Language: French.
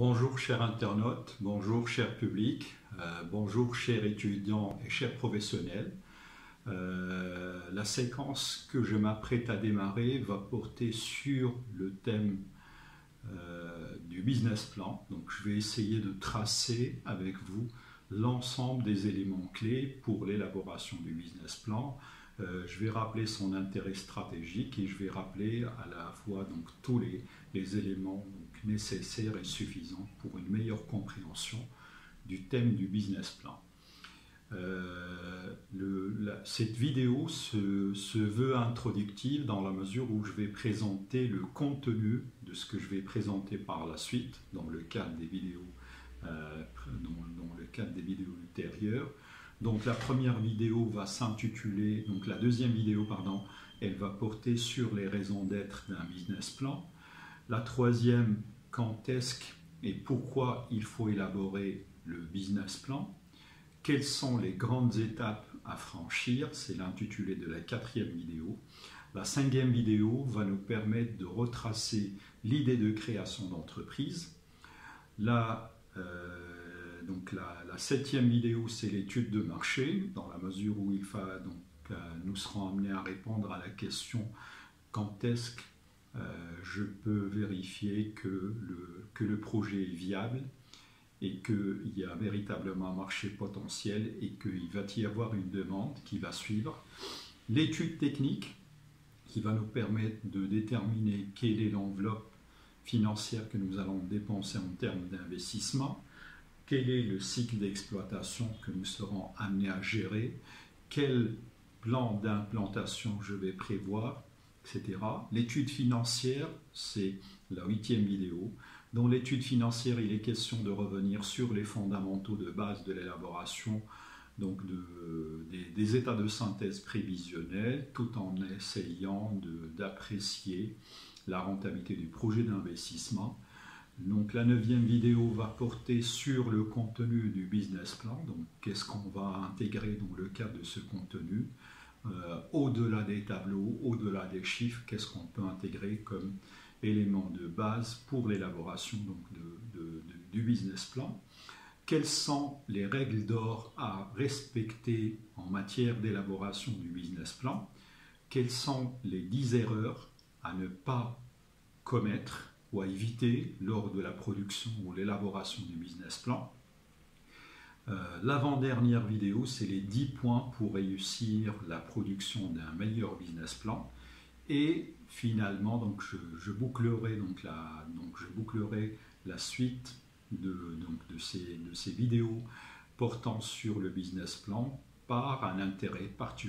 Bonjour chers internautes, bonjour cher public, bonjour chers étudiants et chers professionnels. La séquence que je m'apprête à démarrer va porter sur le thème du business plan. Donc je vais essayer de tracer avec vous l'ensemble des éléments clés pour l'élaboration du business plan. Je vais rappeler son intérêt stratégique et je vais rappeler à la fois donc, tous les éléments donc, nécessaires et suffisants pour une meilleure compréhension du thème du business plan. Cette vidéo se veut introductive dans la mesure où je vais présenter le contenu de ce que je vais présenter par la suite dans le cadre des vidéos, ultérieures. Donc la première vidéo va s'intituler, donc la deuxième vidéo, pardon, elle va porter sur les raisons d'être d'un business plan. La troisième, quand est-ce et pourquoi il faut élaborer le business plan. Quelles sont les grandes étapes à franchir, c'est l'intitulé de la quatrième vidéo. La cinquième vidéo va nous permettre de retracer l'idée de création d'entreprise. Donc la septième vidéo, c'est l'étude de marché, dans la mesure où nous serons amenés à répondre à la question quand est-ce que je peux vérifier que le projet est viable et qu'il y a véritablement un marché potentiel et qu'il va y avoir une demande qui va suivre. L'étude technique qui va nous permettre de déterminer quelle est l'enveloppe financière que nous allons dépenser en termes d'investissement. Quel est le cycle d'exploitation que nous serons amenés à gérer, quel plan d'implantation je vais prévoir, etc. L'étude financière, c'est la huitième vidéo. Dans l'étude financière, il est question de revenir sur les fondamentaux de base de l'élaboration des états de synthèse prévisionnels, tout en essayant d'apprécier la rentabilité du projet d'investissement. Donc la neuvième vidéo va porter sur le contenu du business plan, donc qu'est-ce qu'on va intégrer dans le cadre de ce contenu, au-delà des tableaux, au-delà des chiffres, qu'est-ce qu'on peut intégrer comme élément de base pour l'élaboration du business plan. Quelles sont les règles d'or à respecter en matière d'élaboration du business plan? Quelles sont les 10 erreurs à ne pas commettre ou à éviter lors de la production ou l'élaboration du business plan? L'avant-dernière vidéo, c'est les 10 points pour réussir la production d'un meilleur business plan. Et finalement, donc, je bouclerai la suite de ces vidéos portant sur le business plan par un intérêt particulier